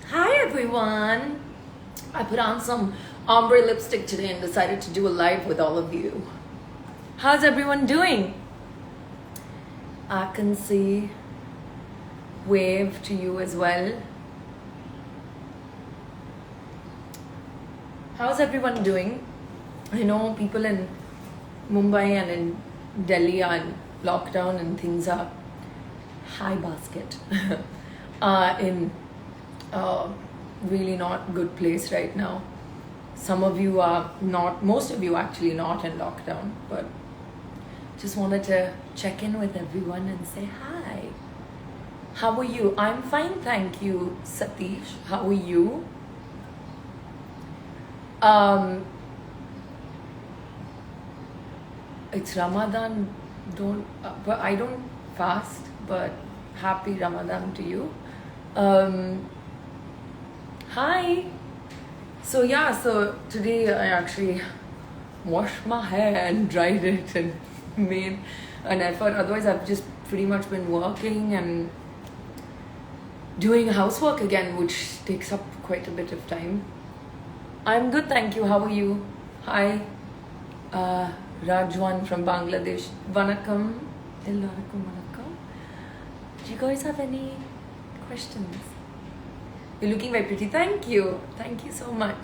Hi everyone! I put on some ombre lipstick today and decided to do a live with all of you. How's everyone doing? I can see wave to you as well. How's everyone doing? I know people in Mumbai and in Delhi are in lockdown and things are high basket. In really not good place right now. Some of you are not, most of you actually not in lockdown, but just wanted to check in with everyone and say hi. How are you? I'm fine, thank you, Satish. How are you? It's Ramadan. But I don't fast, but happy Ramadan to you. Hi. So today I actually washed my hair and dried it and made an effort. Otherwise, I've just pretty much been working and doing housework again, which takes up quite a bit of time. I'm good, thank you. How are you? Hi, Rajwan from Bangladesh. Vanakkam. Ellarakum vanakkam. Do you guys have any questions? You're looking very pretty. Thank you. Thank you so much.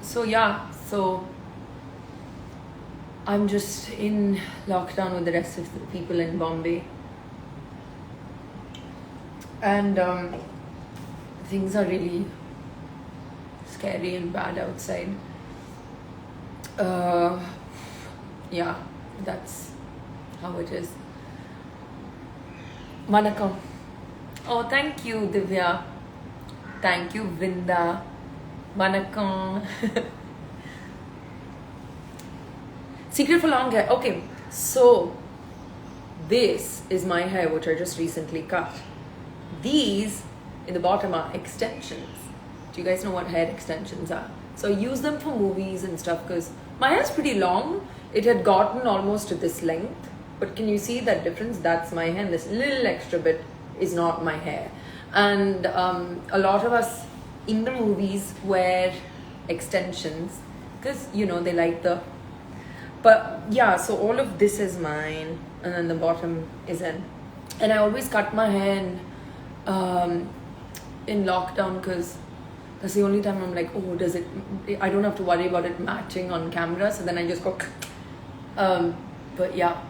So I'm just in lockdown with the rest of the people in Bombay. And things are really scary and bad outside. Yeah, that's how it is. Vanakkam. Oh, thank you, Divya. Thank you, Vrinda. Vanakkam. Secret for long hair. Okay, so this is my hair, which I just recently cut. These in the bottom are extensions. Do you guys know what hair extensions are? So I use them for movies and stuff because my hair is pretty long. It had gotten almost to this length, but can you see that difference? That's my hair, and this little extra bit is not my hair. And a lot of us in the movies wear extensions because they like the. But yeah, so all of this is mine, and then the bottom is in. And I always cut my hair in lockdown because that's the only time I'm like, oh, I don't have to worry about it matching on camera. So then I just go. But yeah.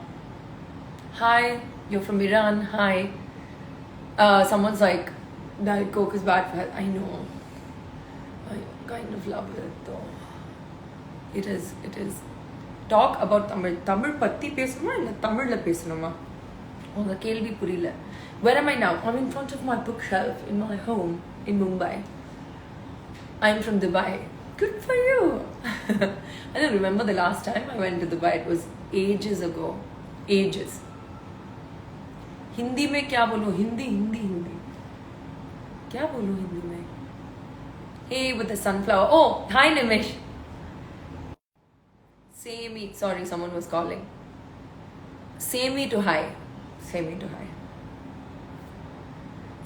Hi, you're from Iran. Hi. Someone's like, Diet Coke is bad for health. I know. I kind of love it though. It is. Talk about Tamil. Tamil patti பேசணுமா இல்ல தமிழ்ல பேசணுமா? உங்க கேள்வி புரியல. Where am I now? I'm in front of my bookshelf in my home in Mumbai. I'm from Dubai. Good for you. I don't remember the last time I went to Dubai. It was ages ago. Ages. Hindi में क्या बोलूं? हिंदी क्या बोलूं हिंदी में? Hey, with the sunflower. Oh, hi Nimish. Say me. Sorry, someone was calling. Say me to hi.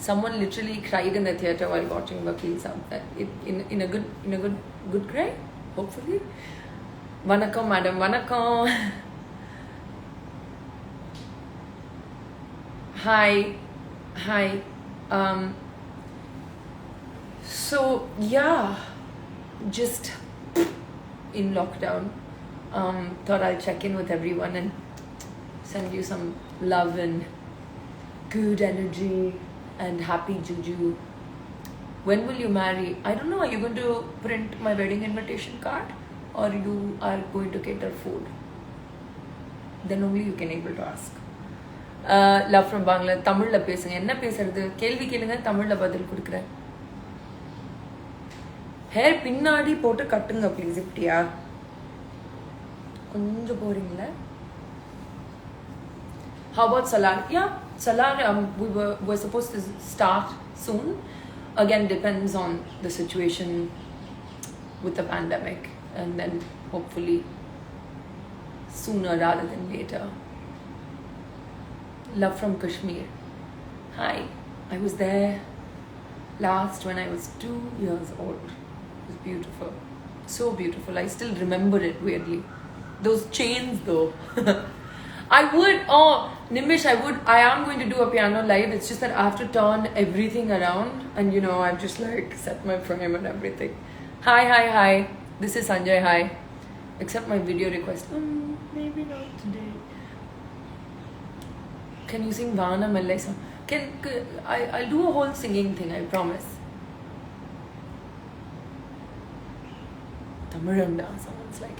Someone literally cried in the theater while watching Vakil Sahab. In a good cry, hopefully. Vanakkam, madam. Vanakkam. Hi. So yeah, just in lockdown. Thought I'll check in with everyone and send you some love and good energy and happy juju. When will you marry? I don't know. Are you going to print my wedding invitation card or you are going to cater food? Then only you can able to ask. Love from Bangla. தமிழ்ல பேசுங்க. என்ன பேசுறது? கேள்வி கேளுங்க, தமிழ்ல பதில் கொடுக்கிறேன். Hair பின்னாடி போட்டு கட்டுங்க ப்ளீஸ். இப்படியா கொஞ்சம் போறீங்களா? How about Salar? Yeah, Salar, we're supposed to start soon. Again, depends on the situation with the pandemic, and then hopefully sooner rather than later. Love from Kashmir. Hi, I was there last when I was 2 years old. It was beautiful. So beautiful. I still remember it weirdly. Those chains though. Nimish, I am going to do a piano live. It's just that I have to turn everything around and I've just like set my frame and everything. Hi. This is Sanjay, hi. Accept my video request. Maybe not today. Can you sing Vana Mallai song? I'll do a whole singing thing, I promise. Tamiranda, someone's like,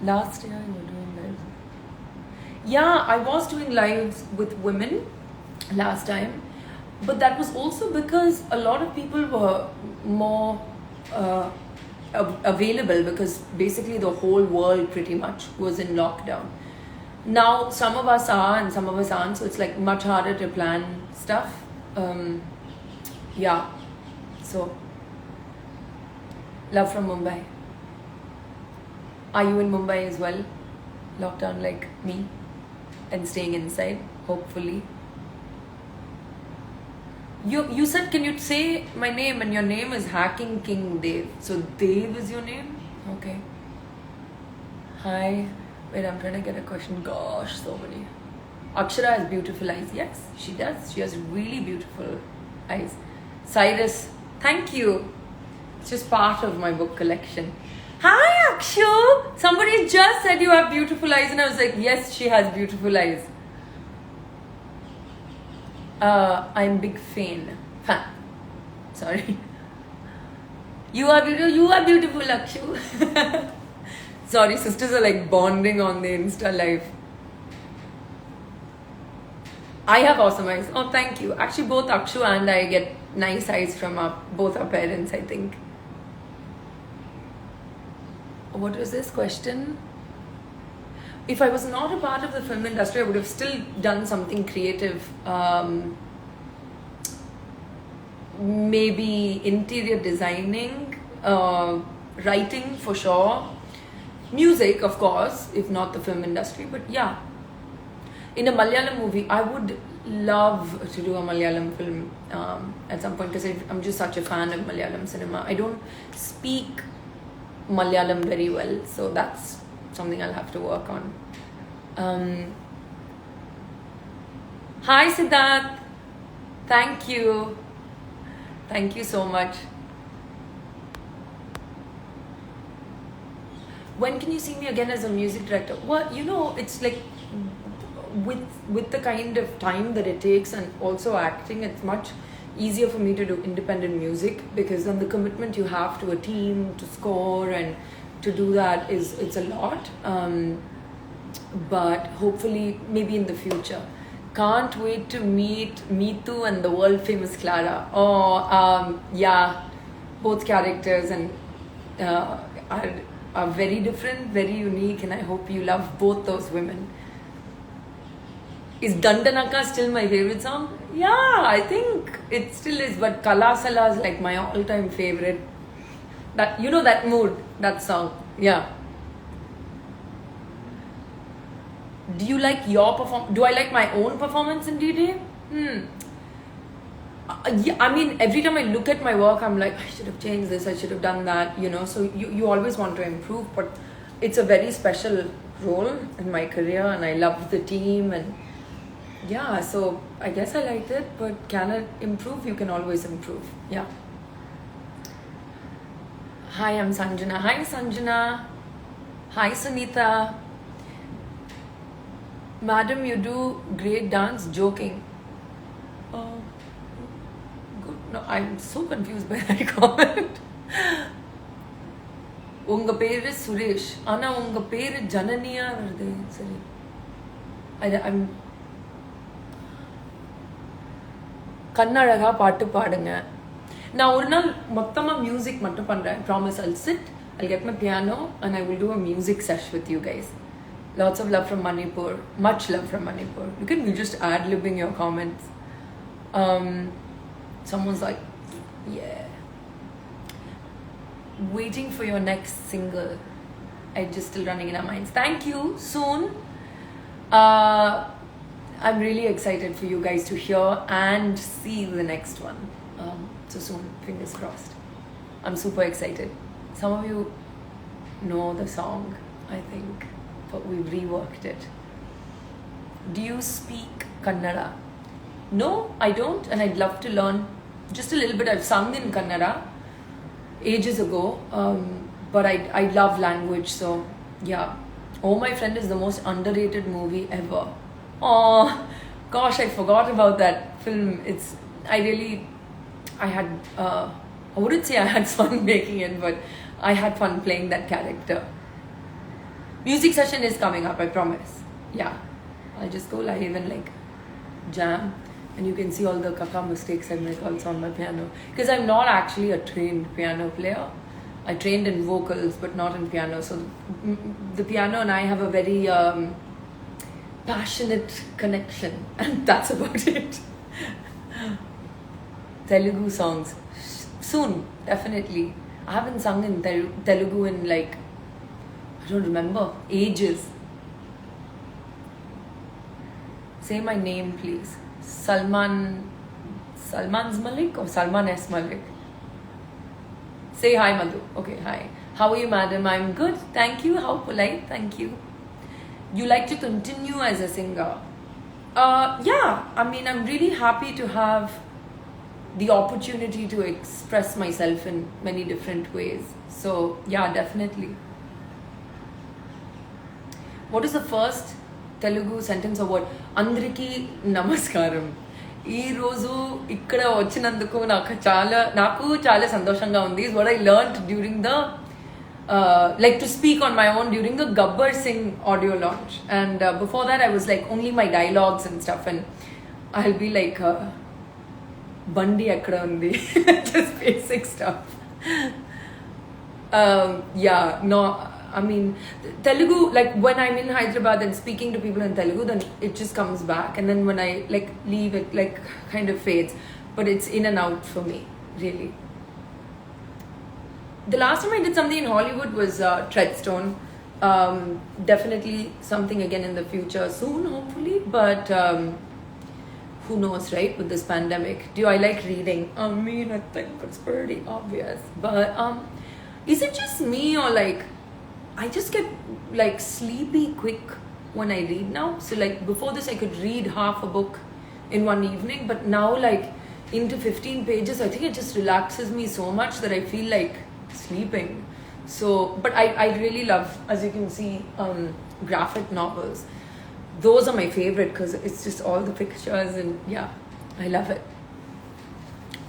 last year you were doing lives. Yeah, I was doing lives with women last time, but that was also because a lot of people were more available because basically the whole world pretty much was in lockdown. Now some of us are and some of us aren't, so it's like much harder to plan stuff. Yeah, so love from Mumbai. Are you in Mumbai as well? Lockdown like me and staying inside, hopefully. You said, can you say my name? And your name is Hacking King Dev. So Dev is your name? Okay. Hi. Wait, I'm trying to get a question. Gosh, so many. Akshara has beautiful eyes. Yes, she does. She has really beautiful eyes. Cyrus, thank you. It's just part of my book collection. Hi, Akshu. Somebody just said you have beautiful eyes, and I was like, yes, she has beautiful eyes. I'm big fan. Sorry. You are beautiful, Akshu. Sorry, sisters are like bonding on the Insta live. I have awesome eyes. Oh, thank you. Actually, both Akshu and I get nice eyes from both our parents, I think. What was this question? If I was not a part of the film industry, I would have still done something creative. Maybe interior designing, writing for sure. Music, of course, if not the film industry. But yeah, in a Malayalam movie, I would love to do a Malayalam film at some point because I'm just such a fan of Malayalam cinema. I don't speak Malayalam very well, so that's something I'll have to work on. Hi Siddharth, thank you so much. When can you see me again as a music director? Well, it's like with the kind of time that it takes and also acting, it's much easier for me to do independent music because then the commitment you have to a team to score and to do that it's a lot. But hopefully maybe in the future. Can't wait to meet Meetu and the world famous Clara. Yeah, both characters and are very different, very unique, and I hope you love both those women. Is Dandanaka still my favorite song? Yeah, I think it still is, but Kalasala is like my all-time favorite. That that mood, that song. Yeah. Do you like your Do I like my own performance in D-Day? Yeah, I mean, every time I look at my work, I'm like, I should have changed this, I should have done that, so you always want to improve, but it's a very special role in my career and I love the team and yeah, so I guess I liked it, but can it improve? You can always improve. Yeah. Hi, I'm Sanjana. Hi, Sanjana. Hi, Sunita. Madam, you do great dance. Joking. Good. No, I'm so confused by that comment. Unga peru Suresh. Ana unga peru Jananiya varudhe. Sorry. I'm கண்ணழகா பாட்டு பாடுங்க. நான் ஒரு நாள் மொத்தமா music மட்டும் பண்றேன். Promise I'll sit, I'll get my piano and I will do a music sesh with you guys. Lots of love from Manipur. Much love from Manipur. Look at me just ad-libbing your comments. Someone's like, yeah. Waiting for your next single. I'm just still running in our minds. Thank you. Soon. I'm really excited for you guys to hear and see the next one. So soon, fingers crossed. I'm super excited. Some of you know the song, I think, but we've reworked it. Do you speak Kannada? No, I don't, and I'd love to learn just a little bit. I've sung in Kannada ages ago, but I love language, so yeah. Oh My Friend is the most underrated movie ever. Oh, gosh, I forgot about that film. I wouldn't say I had fun making it, but I had fun playing that character. Music session is coming up, I promise. Yeah, I'll just go live and like jam, and you can see all the kaka mistakes I make also on my piano. Because I'm not actually a trained piano player. I trained in vocals, but not in piano. So the piano and I have a very passionate connection, and that's about it. Telugu songs. Soon, definitely. I haven't sung in Telugu in like, I don't remember, ages. Say my name, please. Salman's Malik or Salman S. Malik? Say hi, Madhu. Okay, hi. How are you, madam? I'm good. Thank you. How polite. Thank you. You like to continue as a singer? Yeah. I mean, I'm really happy to have the opportunity to express myself in many different ways. So, yeah, definitely. What is the first Telugu sentence or word? Andriki Namaskaram. ఈ రోజు ఇక్కడ వచ్చినందుకు నాకు చాలా సంతోషంగా ఉంది. Is what I learned during the like to speak on my own during the Gabbar Singh audio launch, and before that I was like only my dialogues and stuff, and I'll be like Bandi ekkada undi, just basic stuff. Yeah, no, I mean, Telugu, like when I'm in Hyderabad and speaking to people in Telugu, then it just comes back, and then when I like leave, it like kind of fades, but it's in and out for me, really. The last time I did something in Hollywood was Treadstone. Definitely something again in the future soon, hopefully, but who knows, right, with this pandemic. Do I like reading? I mean, I think it's pretty obvious, but is it just me, or like I just get like sleepy quick when I read now? So like before this I could read half a book in one evening, but now like into 15 pages I think it just relaxes me so much that I feel like sleeping. So but I really love, as you can see, graphic novels. Those are my favorite because it's just all the pictures, and yeah, I love it.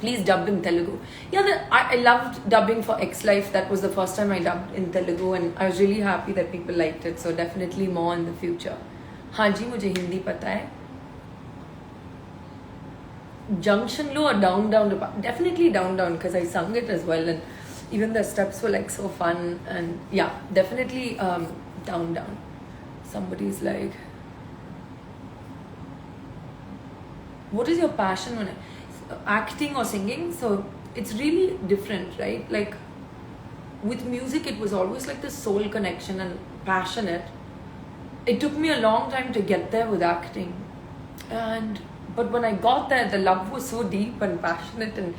Please dub in Telugu. Yeah, I loved dubbing for X Life. That was the first time I dubbed in Telugu, and I was really happy that people liked it. So definitely more in the future. हाँ जी, मुझे हिंदी पता है. Junction low or down down? Definitely down down because I sung it as well, and even the steps were like so fun, and yeah, definitely down down. Somebody's like, what is your passion when acting or singing? So it's really different, right? Like with music it was always like the soul connection and passionate. It took me a long time to get there with acting, but when I got there, the love was so deep and passionate, and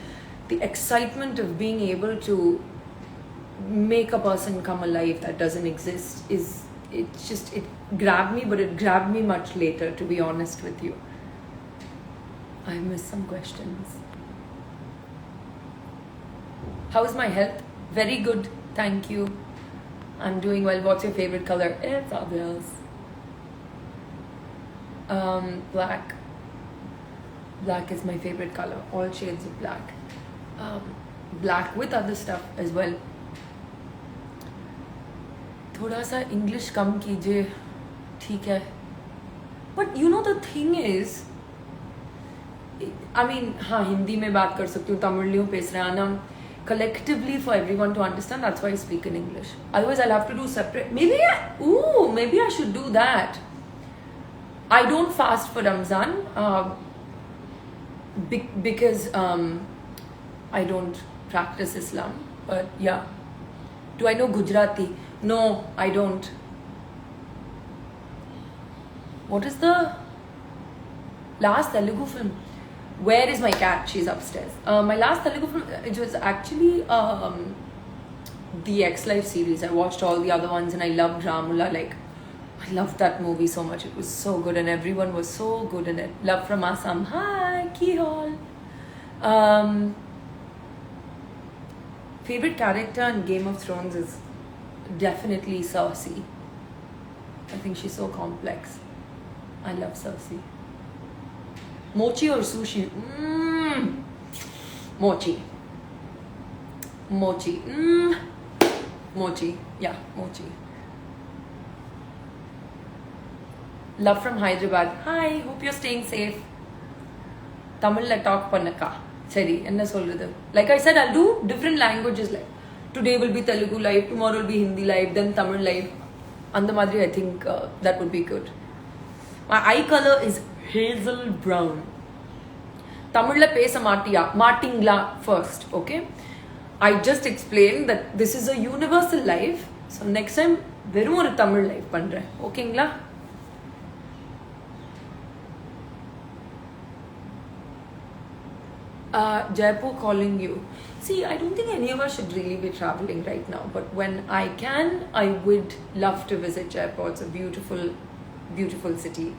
the excitement of being able to make a person come alive that doesn't exist it grabbed me, but it grabbed me much later, to be honest with you. I missed some questions. How is my health? Very good, thank you. I'm doing well. What's your favorite color? It's obvious. Black. Black is my favorite color. All shades of black. Black with other stuff as well. थोड़ा सा English कम कीजिए, ठीक है? But you know the thing is, I mean, हाँ हिंदी में बात कर सकती हूँ, तमिलियों पेसराना collectively for everyone to understand. That's why I speak in English. Otherwise, I'll have to do separate. Maybe I should do that. I don't fast for Ramzan because I don't practice Islam. But yeah, do I know Gujarati? No, I don't. What is the last Telugu film. Where is my cat? She's upstairs. My last Telugu film, it was actually the X Life series. I watched all the other ones and I loved Ramula. Like, I loved that movie so much. It was so good and everyone was so good in it. Love from Assam. Hi, Kihol. Favorite character in Game of Thrones is definitely Cersei. I think she's so complex. I love Cersei. Mochi or sushi? Mochi. Mochi. Mochi. Yeah, mochi. Love from Hyderabad. Hi, hope you're staying safe. Tamil talk pannaka. Seri, enna solradhu. Like I said, I'll do different languages. Like today will be Telugu live, tomorrow will be Hindi live, then Tamil live. And the madri, I think that would be good. My eye color is hazel brown. Tamil pesa maatiya, maatingla first, okay? I just explained that this is a universal live. So next time, verum oru Tamil live pandren. Okay ngla? Jaipur calling you. See, I don't think any of us should really be traveling right now. But when I can, I would love to visit Jaipur. It's a beautiful, beautiful city.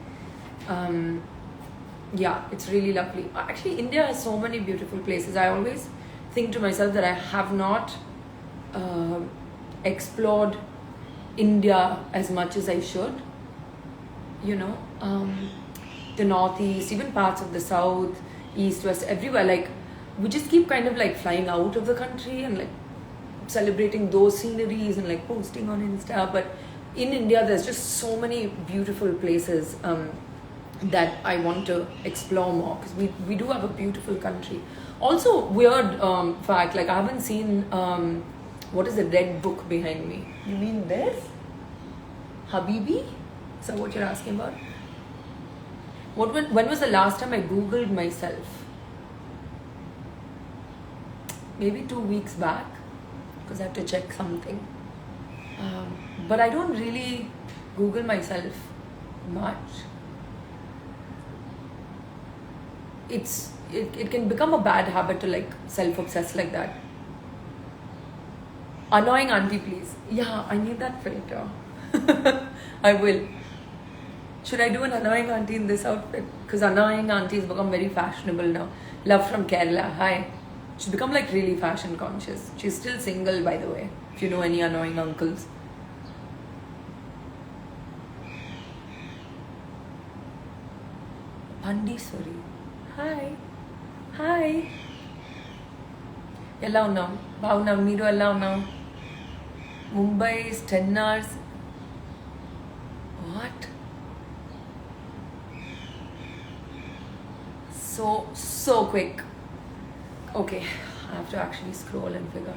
Yeah, it's really lovely. Actually, India has so many beautiful places. I always think to myself that I have not explored India as much as I should. You know, the northeast, even parts of the south, east, west, everywhere. Like, we just keep kind of like flying out of the country and like celebrating those sceneries and like posting on Insta. But in India, there's just so many beautiful places that I want to explore more because we do have a beautiful country. Also, weird fact, like I haven't seen what is the red book behind me? You mean this? Habibi? Is that what you're asking about? When was the last time I Googled myself? Maybe 2 weeks back because I have to check something. But I don't really Google myself much. It can become a bad habit to like self-obsess like that. Annoying auntie, please. Yeah, I need that filter. I will. Should I do an annoying auntie in this outfit? Because annoying aunties become very fashionable now. Love from Kerala. Hi. She's become like really fashion conscious. She's still single, by the way. If you know any annoying uncles. Pandiswari. Hi. Hi. Ella unnam. Baagunnam. Meeru ella unnam. Mumbai is 10 hours. What? So quick. Okay, I have to actually scroll and figure.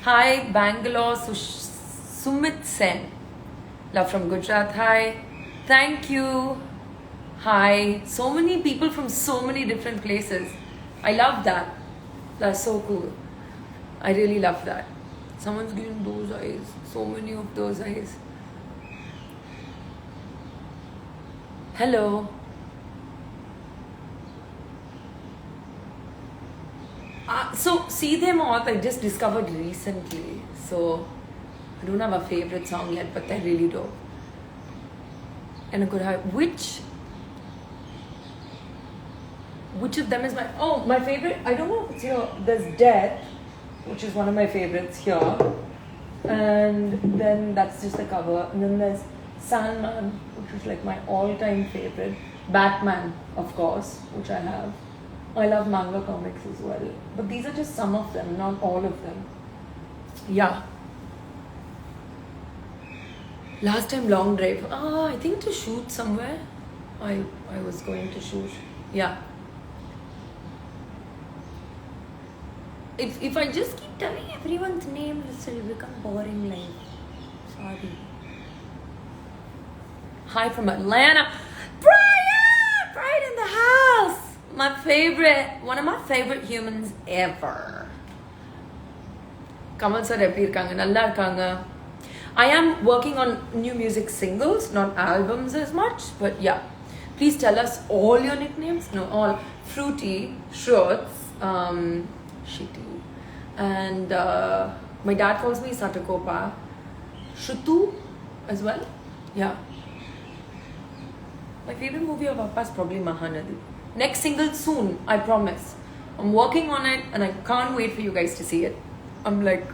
Hi, Bangalore, Sumit Sen. Love from Gujarat. Hi. Thank you. Hi. So many people from so many different places. I love that. That's so cool. I really love that. Someone's giving those eyes. So many of those eyes. Hello. So, See Them All I just discovered recently. So, I don't have a favorite song yet, but they're really dope. And I could have... Which of them is my... Oh, my favorite... I don't know if it's here. There's Death, which is one of my favorites here. And then that's just the cover. And then there's Sandman, which is like my all-time favorite. Batman, of course, which I have. I love manga comics as well. But these are just some of them, not all of them. Yeah. Last time long drive. I think to shoot somewhere. I was going to shoot. Yeah. If I just keep telling everyone's name, this will become boring life. Sorry. Hi from Atlanta. Brian! Brian in the house! One of my favorite humans ever. Kamal sir eppadi irukanga? Nalla irukanga. I am working on new music singles, not albums as much, but yeah. Please tell us all your nicknames. No, all. Fruity, Shruts, Shitty. And my dad calls me Satakopa. Shrutu as well. Yeah. My favorite movie of Appa is probably Mahanadi. Next single soon, I promise. I'm working on it and I can't wait for you guys to see it. I'm like,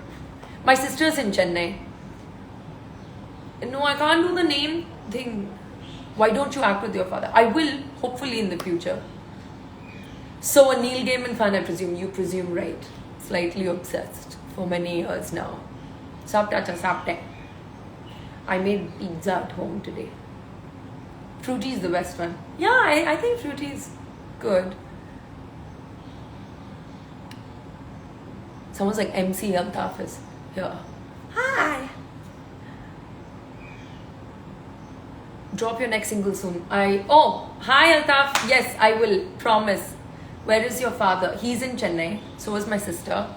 my sister's in Chennai. No, I can't do the name thing. Why don't you act with your father? I will, hopefully in the future. So a Neil Gaiman fan, I presume. You presume right. Slightly obsessed for many years now. Sapte. I made pizza at home today. Fruity is the best one. Yeah, I think Fruity is good. Someone's like MC Altaf is here. Hi. Drop your next single soon. Hi Altaf. Yes, I will. Promise. Where is your father? He's in Chennai. So is my sister.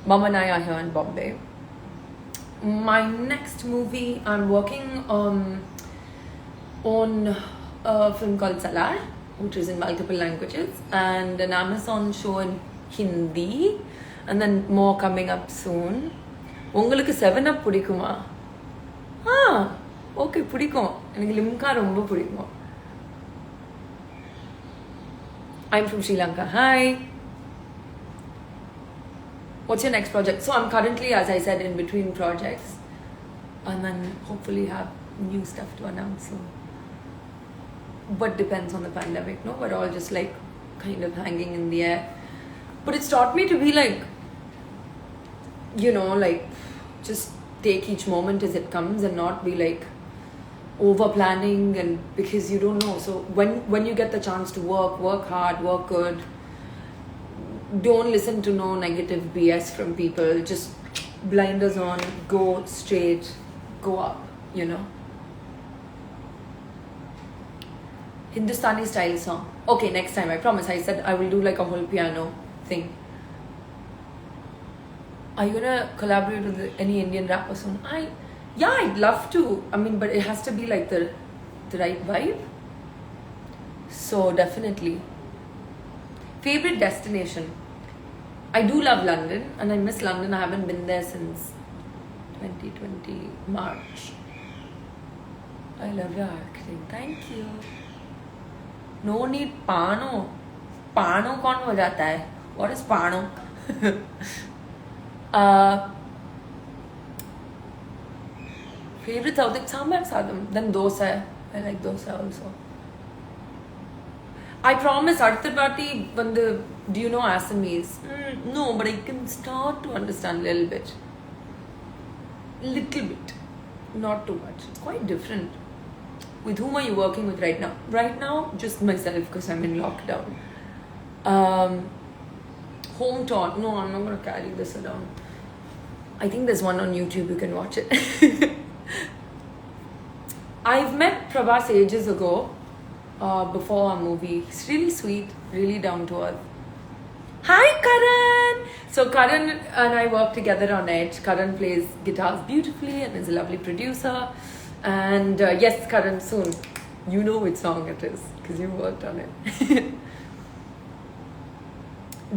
Mom and I are here in Bombay. My next movie, I'm working on a film called Salar, which is in multiple languages, and an Amazon show in Hindi, and then more coming up soon. உங்களுக்கு 7up பிடிக்குமா? Okay பிடிக்கும். எனக்கு லிம்கா ரொம்ப பிடிக்கும். I'm from Sri Lanka. Hi. What's your next project? So I'm currently, as I said, in between projects, and then hopefully have new stuff to announce soon. But depends on the pandemic, no? We're all just like kind of hanging in the air. But it's taught me to be like, like just take each moment as it comes and not be like over planning, and because you don't know. So when you get the chance to work hard, work good. Don't listen to no negative BS from people. Just blinders on, go straight, go up, Hindustani style song. Okay, next time, I promise. I said I will do like a whole piano thing. Are you gonna collaborate with any Indian rapper soon? I'd love to. I mean, but it has to be like the right vibe. So definitely. Favorite destination? I do love London, and I miss London. I haven't been there since 2020 March. I love your acting. Thank you. No need Pano. Pano कौन हो जाता है? What is Pano? Favorite South Indian sambar sadam. Then dosa. I like dosa also. I promise, அடுத்த பாட்டி வந்து, do you know Assamese? No, but I can start to understand a little bit. Not too much. It's quite different. With whom are you working with right now? Right now, just myself because I'm in lockdown. Home taught. No, I'm not going to carry this around. I think there's one on YouTube. You can watch it. I've met Prabhas ages ago. Before our movie. He's really sweet, really down to earth. Hi Karan! So Karan and I work together on Edge. Karan plays guitars beautifully and is a lovely producer. And yes, Karan, soon. You know which song it is because you worked on it.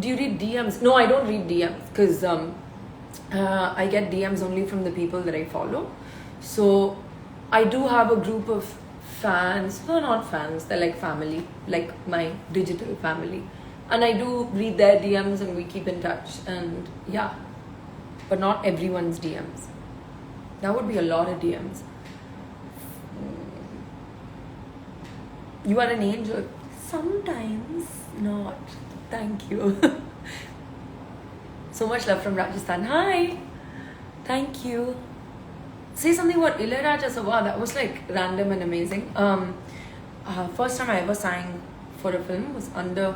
Do you read DMs? No, I don't read DMs because I get DMs only from the people that I follow. So I do have a group of fans. No, not fans. They're like family, like my digital family. And I do read their DMs and we keep in touch. And yeah, but not everyone's DMs. That would be a lot of DMs. You are an angel. Sometimes not. Thank you. So much love from Rajasthan. Hi. Thank you. Say something about Ilayaraja Sabha. That was like random and amazing. First time I ever sang for a film was under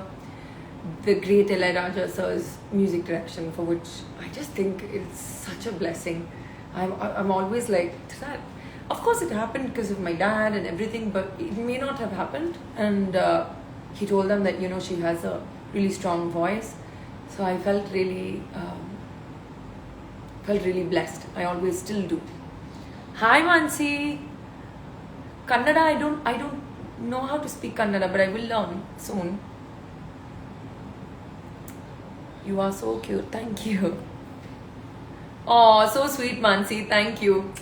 the great Ilayaraja sir's music direction, for which I just think it's such a blessing. I'm always like, that. Of course it happened because of my dad and everything, but it may not have happened. And he told them that, she has a really strong voice. So I felt really blessed. I always still do. Hi Mansi. Kannada, I don't know how to speak Kannada, but I will learn soon. You are so cute. Thank you. Oh, so sweet, Mansi. Thank you.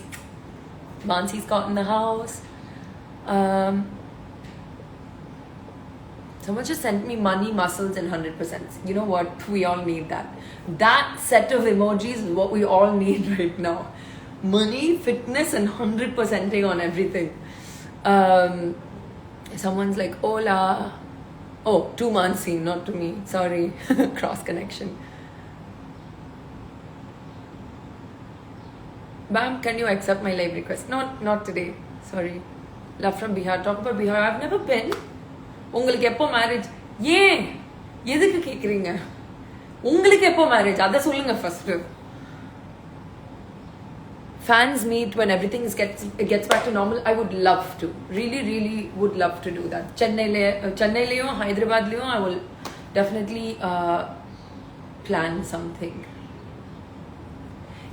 Mansi's got in the house. Someone just sent me money, muscles, and 100%. You know what? We all need that. That set of emojis is what we all need right now. Money, fitness, and 100%ing on everything. Someone's like, hola. Oh, to Mansi, not to me. Sorry. Cross connection. Bam, can you accept my live request? Not today. Sorry. Love from Bihar. Talk about Bihar. I've never been. உங்களுக்கு எப்போ marriage? ஏன் எதுக்கு கேக்குறீங்க? உங்களுக்கு எப்போ marriage? அத சொல்லுங்க first. Fans meet when everything gets back to normal. I would love to. Really would love to do that. Chennailayum, Hyderabadlayum, I will definitely plan something.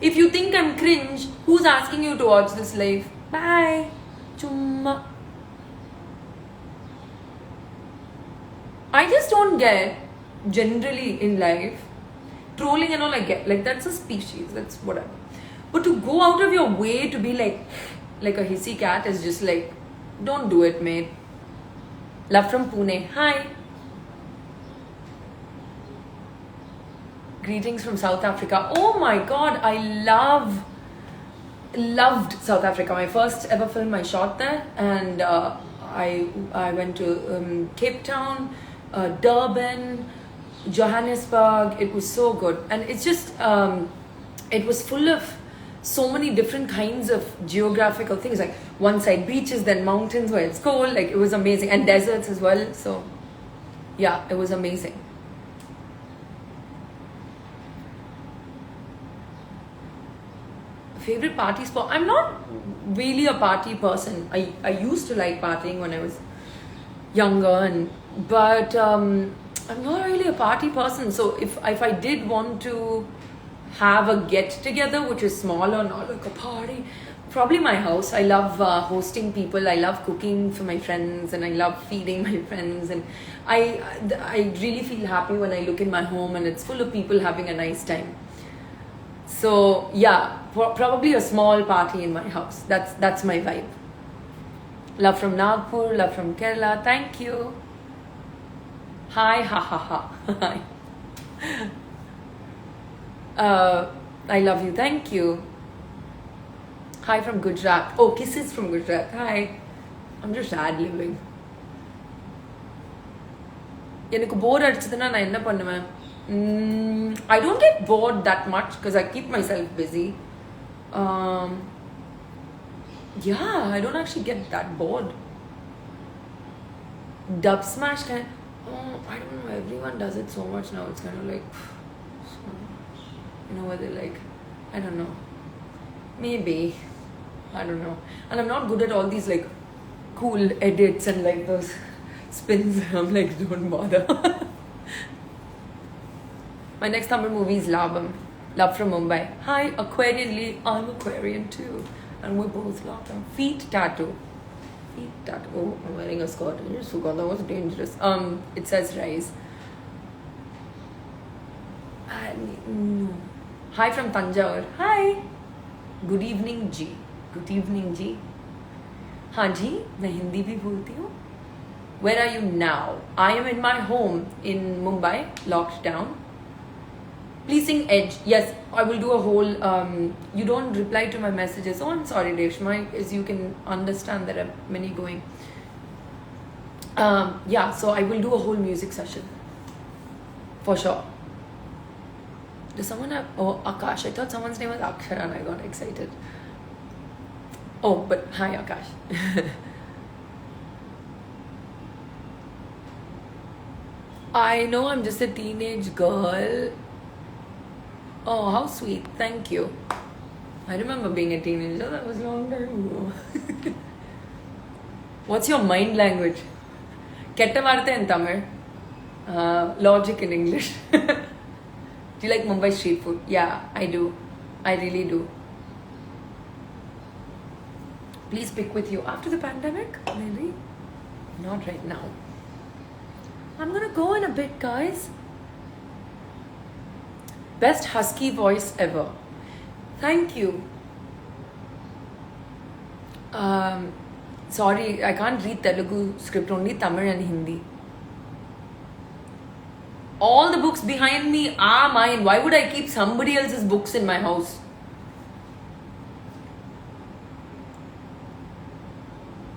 If you think I'm cringe, who's asking you to watch this live? Bye. Chumma. I just don't get, generally in life, trolling and all I get. Like, that's a species, that's whatever. But to go out of your way to be like a hissy cat is just like, don't do it, mate. Love from Pune. Hi. Greetings from South Africa. Oh my god, I loved South Africa. My first ever film I shot there, and I went to Cape Town, Durban, Johannesburg. It was so good, and it's just it was full of so many different kinds of geographical things, like one side beaches, then mountains where it's cold. Like, it was amazing, and deserts as well. So yeah, it was amazing. Favorite party spot? I'm not really a party person. I used to like partying when I was younger, but I'm not really a party person. So if I did want to have a get together which is smaller, not like a party, probably my house. I love hosting people. I love cooking for my friends, and I love feeding my friends, and I really feel happy when I look in my home and it's full of people having a nice time. So yeah, probably a small party in my house. That's my vibe. Love from Nagpur, love from Kerala. Thank you. Hi, ha ha ha. Hi. I love you. Thank you. Hi from Gujarat. Oh, kisses from Gujarat. Hi. I'm just ad-libbing. எனக்கு போர் அடிச்சதுன்னா நான் என்ன பண்ணுவேன்? I don't get bored that much because I keep myself busy. Yeah, I don't actually get that bored. Dub smash kind of, I don't know, everyone does it so much now. It's kind of like, you know, where they're like, I don't know, maybe, I don't know. And I'm not good at all these like cool edits and like those spins. I'm like, don't bother. My next Tamil movie is Labam. Love from Mumbai. Hi, Aquarian Lee. I'm Aquarian too. And we're both Labam. Feet tattoo. Feet tattoo. Oh, I'm wearing a skirt. I just forgot. That was dangerous. It says rise. No. Hi from Tanjore. Hi. Good evening, G. Good evening, G. हाँ जी, मैं हिंदी भी बोलती हूँ. Where are you now? I am in my home in Mumbai, locked down. Please sing Edge. Yes, I will do a whole. You don't reply to my messages. Oh, I'm sorry, Reshma. As you can understand, there are many going. Yeah, so I will do a whole music session. For sure. Does someone have. Oh, Akash. I thought someone's name was Akshara and I got excited. Oh, but hi, Akash. I know I'm just a teenage girl. Oh, how sweet. Thank you. I remember being a teenager. That was a long time ago. What's your mind language? Ketta vartha in Tamil. Logic in English. Do you like Mumbai street food? Yeah, I do. I really do. Please pick with you after the pandemic, maybe. Not right now. I'm gonna go in a bit, guys. Best husky voice ever. Thank you. Sorry, I can't read Telugu script, only Tamil and Hindi. All the books behind me are mine. Why would I keep somebody else's books in my house?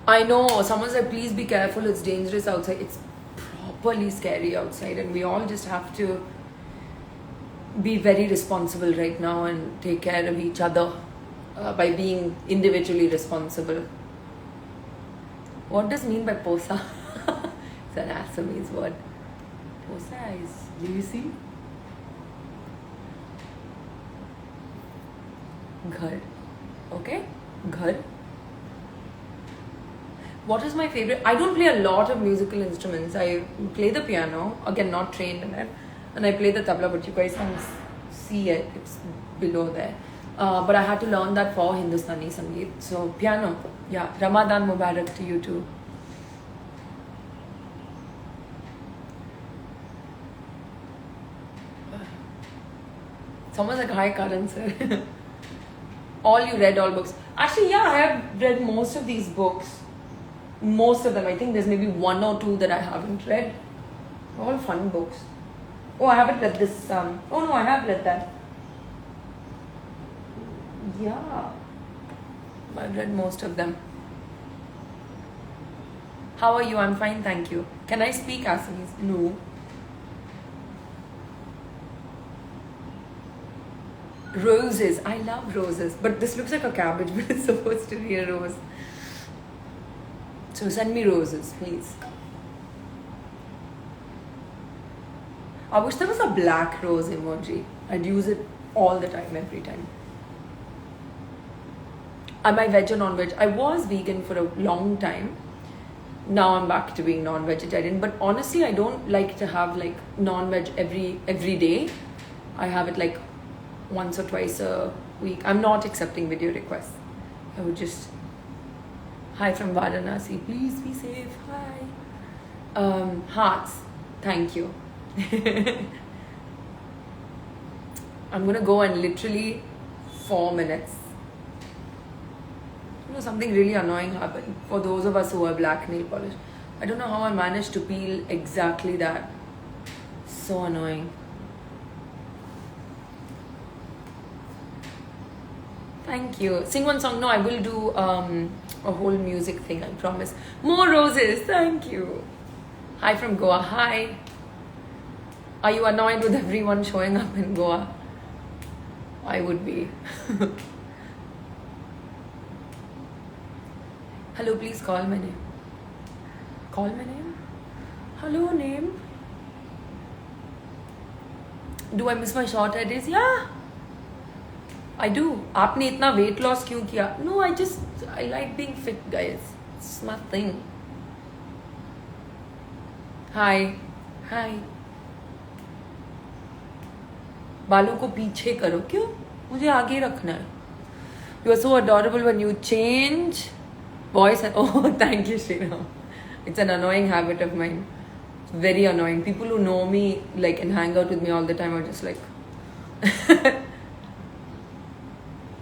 I know, someone said, please be careful, it's dangerous outside. It's properly scary outside, and we all just have to be very responsible right now and take care of each other by being individually responsible. What does it mean by posa? It's an Assamese word. Posa is, do you see? Ghar. Okay? Ghar. What is my favorite? I don't play a lot of musical instruments. I play the piano, again, not trained in it. And I play the tabla, but you guys can't see it. It's below there. But I had to learn that for Hindustani Sangeet. So, piano. Yeah. Ramadan Mubarak to you too. Someone's like, hi, Karan sir. You read all books. Actually, yeah, I have read most of these books. Most of them. I think there's maybe one or two that I haven't read. All fun books. Oh, I haven't read this. Oh no, I have read that. Yeah. I've read most of them. How are you? I'm fine, thank you. Can I speak Assamese? No. Roses. I love roses. But this looks like a cabbage, but it's supposed to be a rose. So send me roses, please. I wish there was a black rose emoji. I'd use it all the time, every time. Am I veg or non-veg? I was vegan for a long time. Now I'm back to being non-vegetarian. But honestly, I don't like to have like non-veg every day. I have it like once or twice a week. I'm not accepting video requests. I would just... Hi from Varanasi. Please be safe. Hi. Hearts. Thank you. I'm gonna go and literally 4 minutes. You know, something really annoying happened for those of us who are black nail polish. I don't know how I managed to peel exactly that. So annoying. Thank you. Sing one song. No, I will do a whole music thing, I promise. More roses. Thank you. Hi from Goa. Hi. Are you annoyed with everyone showing up in Goa? I would be. Hello, please call my name. Call my name? Hello, name. Do I miss my short hair days? Yeah. I do. आपने इतना weight loss क्यों किया? No, I like being fit, guys. It's my thing. Hi. Hi. बालों को पीछे करो. क्यों? मुझे आगे रखना है. You are so adorable when you change voice. Oh, thank you, Sriram. It's an annoying habit of mine. It's very annoying. People who know me like and hang out with me all the time are just like...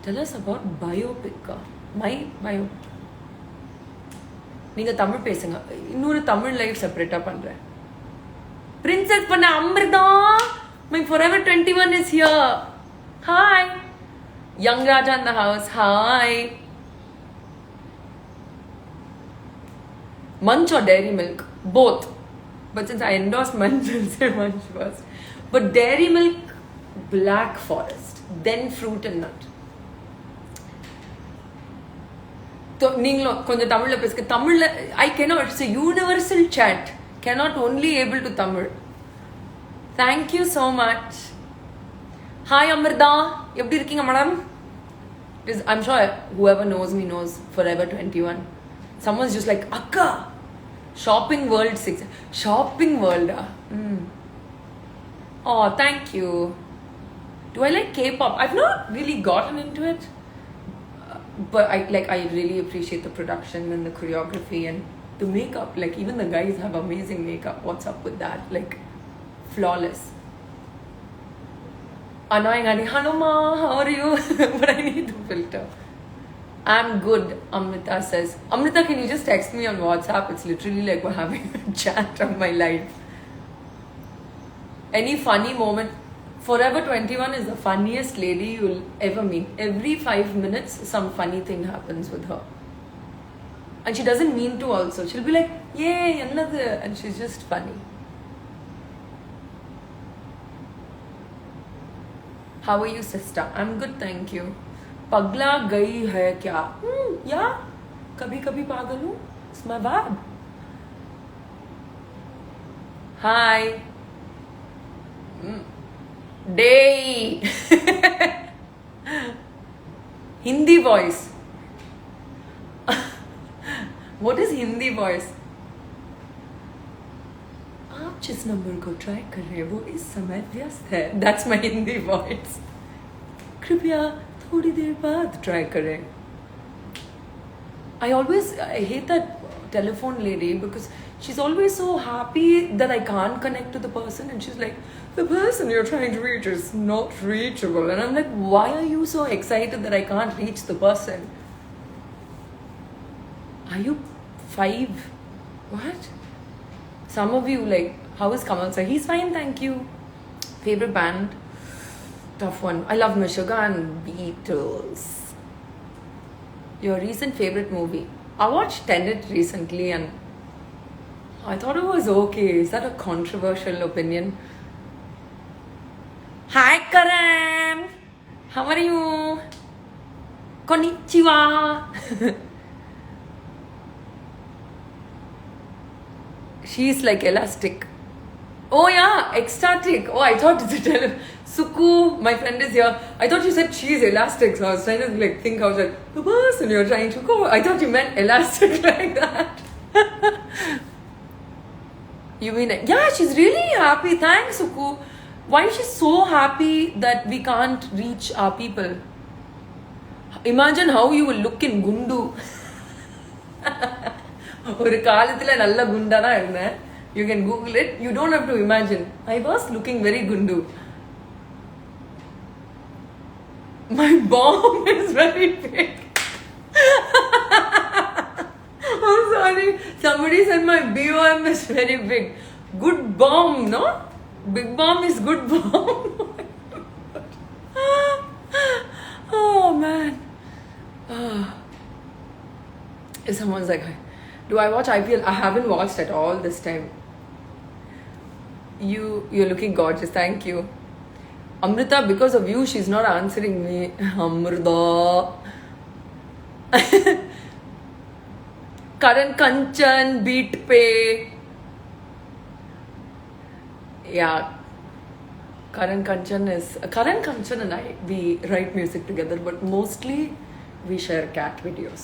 Tell us about biopic. My bio. நீங்க தமிழ் பேசுங்க. இன்னொரு Tamil live செப்பரேட்டா பண்றேன். Princess பண்ண Amrita. My Forever 21 is here. Hi. Young Raja in the house. Hi. Munch or Dairy Milk? Both. But since I endorsed Munch, I'll say Munch first. But Dairy Milk, Black Forest. Then Fruit and Nut. நீங்களும் கொஞ்சம் தமிழ்ல பேசுங்க. தமிழ்ல I cannot, it's a universal chat. Cannot only able to Tamil. Thank you so much. Hi Amrita. எப்படி இருக்கீங்க madam? I'm sure whoever knows me knows Forever 21. Someone's just like, Akka, Shopping World 6. Shopping World. Oh, thank you. Do I like K-pop? I've not really gotten into it. But I really appreciate the production and the choreography and the makeup, like even the guys have amazing makeup. What's up with that? Like flawless. Annoying Annie, hello ma, how are you? But I need the filter. I'm good, Amrita says. Amrita, can you just text me on WhatsApp? It's literally like we're having a chat on my live. Any funny moment? Forever 21 is the funniest lady you'll ever meet. Every 5 minutes, some funny thing happens with her. And she doesn't mean to also. She'll be like, yay, another. And she's just funny. How are you, sister? I'm good, thank you. Pagla gayi hai kya? Yeah. Kabhi kabhi pagal hu. It's my vibe. Hi. Day. Hindi voice. What is Hindi voice? आप जिस number को try कर रहे हैं वो इस समय व्यस्त है. That's my Hindi voice. कृपया थोड़ी देर बाद ट्राई करें. I hate that telephone lady because she's always so happy that I can't connect to the person, and she's like, the person you're trying to reach is not reachable. And I'm like, why are you so excited that I can't reach the person? Are you 5? What? Some of you like, how is Kamal sir? He's fine, thank you. Favorite band? Tough one. I love Meshuggah and Beatles. Your recent favorite movie? I watched Tenet recently and I thought it was okay. Is that a controversial opinion? Hi Karan! How are you? Konnichiwa! She's like elastic. Oh yeah, ecstatic. Oh, I thought it's a Suku, my friend is here. I thought you said she's elastic, so I was trying to like think. I was like, the person you're trying to go. I thought you meant elastic like that. You mean it? Yeah, she's really happy. Thanks, Suku. Why is she so happy that we can't reach our people? Imagine how you will look in Gundu. ஒரு காலத்துல நல்ல குண்டா தான் இருந்தேன். You can Google it. You don't have to imagine. I was looking very gundu. My bomb is very big. I'm sorry. Somebody said my BOM is very big. Good bomb, no? Big bomb is good bomb. Oh man. If someone's like, do I watch IPL? I haven't watched at all this time. You're looking gorgeous. Thank you. Amrita, because of you, she's not answering me. Amrita. Karan Kanchan, Beat Pay. Yeah. Karan Kanchan and I, we write music together, but mostly we share cat videos.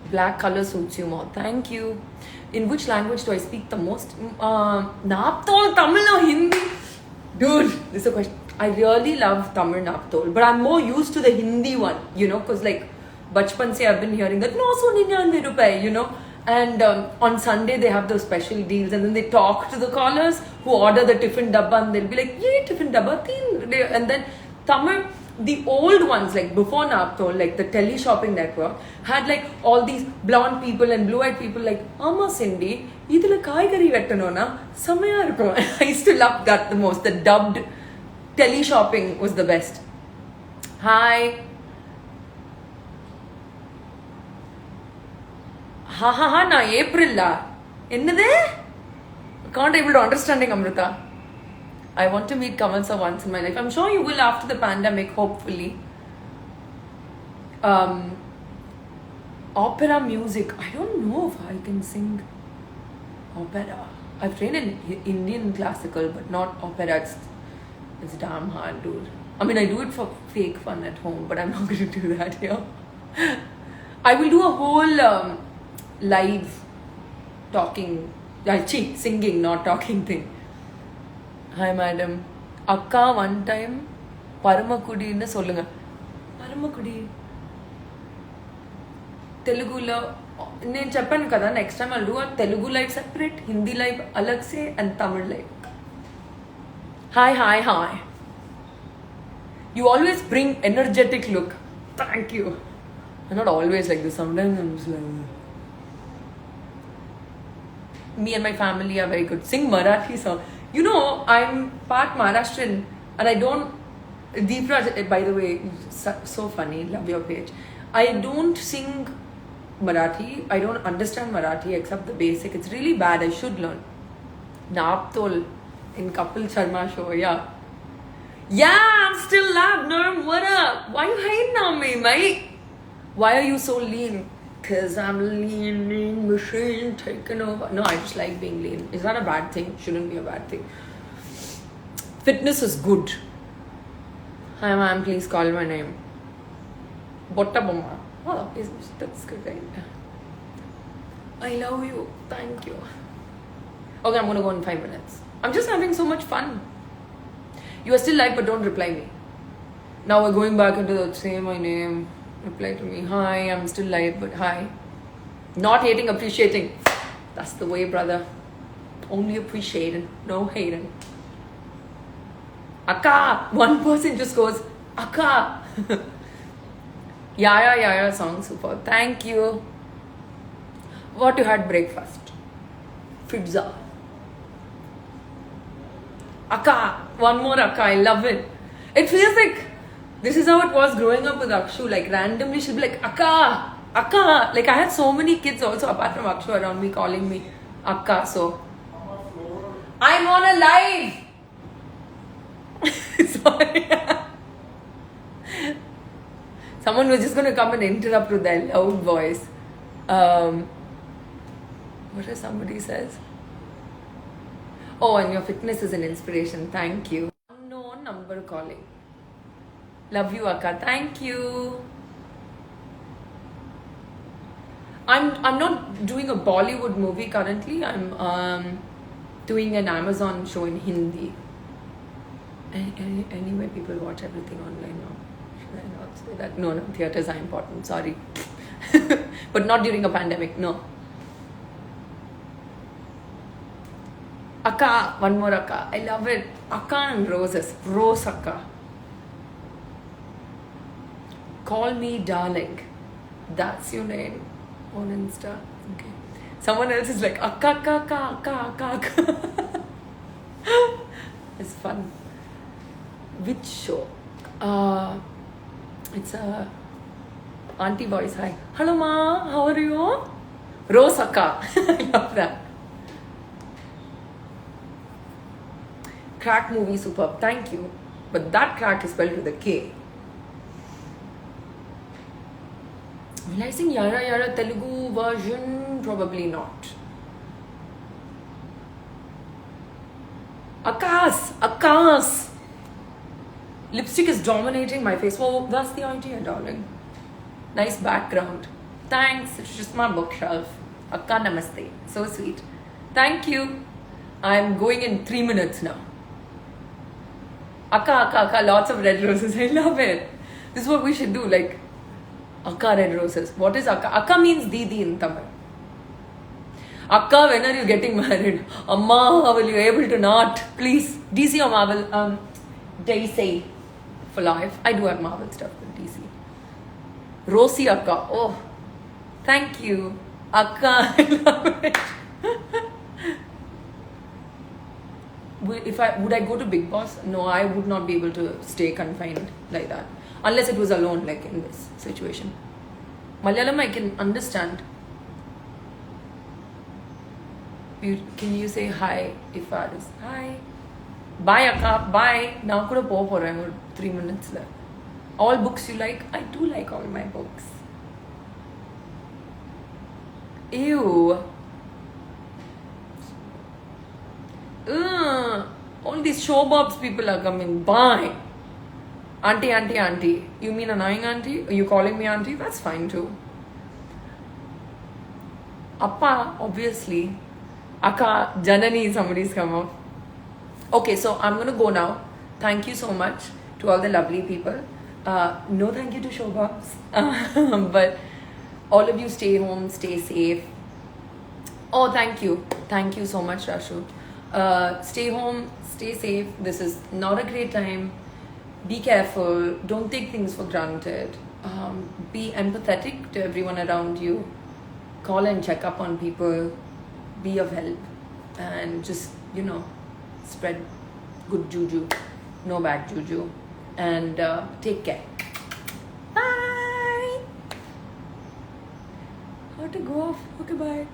Black color suits you more. Thank you. In which language do I speak the most? Naptol, Tamil or Hindi? Dude, this is a question. I really love Tamil Naptol, but I'm more used to the Hindi one, you know, because like bachpan se I've been hearing that, no, so 99 rupees, you know. And on Sunday they have those special deals, and then they talk to the callers who order the tiffin dabba, and they'll be like, yeah, tiffin dabba, and then Tamil, the old ones, like before Naptol, like the tele shopping network, had like all these blonde people and blue-eyed people like, Amma Cindy, idhula kaigari vettanona samaya irukum. I used to love that the most. The dubbed tele shopping was the best. Hi. Ha, na April la. Ennade? Can't able to understanding Amrita. I want to meet Kamal sir once in my life. I'm sure you will after the pandemic, hopefully. Opera music. I don't know if I can sing opera. I've trained in Indian classical, but not opera. It's damn hard, dude. I mean, I do it for fake fun at home, but I'm not going to do that here. I will do a whole live talking, singing, not talking thing. Hi madam. Akka one time Paramakudi solunga. Paramakudi Telugula నేను చెప్పాను కదా, next time I'll do a Telugu live separate, Hindi live alag se, and Tamil live. Hi. You always bring energetic look. Thank you. I'm not always like this. Sometimes I'm just like... Me and my family are very good. Sing Marathi song. You know, I'm part Maharashtrian and I don't... Deepraj, by the way, so funny. Love your page. I don't sing Marathi. I don't understand Marathi except the basic. It's really bad. I should learn. Naaptol in Kapil Sharma show, yeah. Yeah, I'm still alive, Norm. What up? Why you hating on me, mate? Why are you so lean? Because I'm lean machine taking over. No, I just like being lean. Is that a bad thing? Shouldn't be a bad thing. Fitness is good. Hi, ma'am. Please call my name. Botta Bomma. Oh, that's good, right? I love you. Thank you. Okay, I'm going to go in 5 minutes. I'm just having so much fun. You are still live, but don't reply me. Now we're going back into the say my name. Reply to me. Hi, I'm still live, but hi. Not hating, appreciating. That's the way, brother. Only appreciating, no hating. Akka! One person just goes, Akka! Yeah, song super. Thank you. What you had breakfast? Pizza. Akka! One more Akka. I love it. It feels like this is how it was growing up with Akshu. Like randomly she'll be like, Akka! Like I had so many kids also apart from Akshu around me calling me Akka. So I'm on a live! Sorry. Someone was just going to come and interrupt with their loud voice. What if somebody says? Oh, and your fitness is an inspiration. Thank you. Unknown number calling. Love you, Akka. Thank you. I'm not doing a Bollywood movie currently. I'm doing an Amazon show in Hindi. Anyway, people watch everything online now. Should I not say that? No, theatres are important. Sorry. But not during a pandemic. No. Akka, one more Akka. I love it. Akka and roses. Rose Akka. Call me darling. That's your name on Insta. Okay. Someone else is like Akka. It's fun. Which show? It's a auntie voice. Hi. Hello ma, how are you? Rose Akka. I love that. Crack movie superb. Thank you. But that crack is spelled with a K. Will I sing Yara Telugu version? Probably not. Akas! Lipstick is dominating my face. Well, that's the idea, darling. Nice background. Thanks. It's just my bookshelf. Akka namaste. So sweet. Thank you. I'm going in 3 minutes now. Akka. Lots of red roses. I love it. This is what we should do. Like, Akka red roses. What is Akka? Akka means Didi in Tamil. Akka, when are you getting married? Amma, will you able to not? Please. DC or Marvel? DC. For life. I do have Marvel stuff with DC. Rosie Akka. Oh. Thank you. Akka. I love it. Would I go to Big Boss? No, I would not be able to stay confined like that. Unless it was alone, like in this situation. Malayalam I can understand. Can you say hi if I is hi? Bye Akka, bye. Now kuda po poren 3 minutes la. All books you like? I do like all my books. Ew. All these showbobs people are coming. Bye. Auntie. You mean annoying auntie? Are you calling me auntie? That's fine too. Appa, obviously. Akka, Janani, somebody's come up. Okay, so I'm going to go now. Thank you so much to all the lovely people. No thank you to showbobs. But All of you stay home, stay safe. Oh, thank you so much, Rashu. Stay home, stay safe. This is not a great time. Be careful, don't take things for granted. Be empathetic to everyone around you. Call and check up on people. Be of help. And just, spread good juju, no bad juju. And take care. Bye! How to go off? Okay, bye.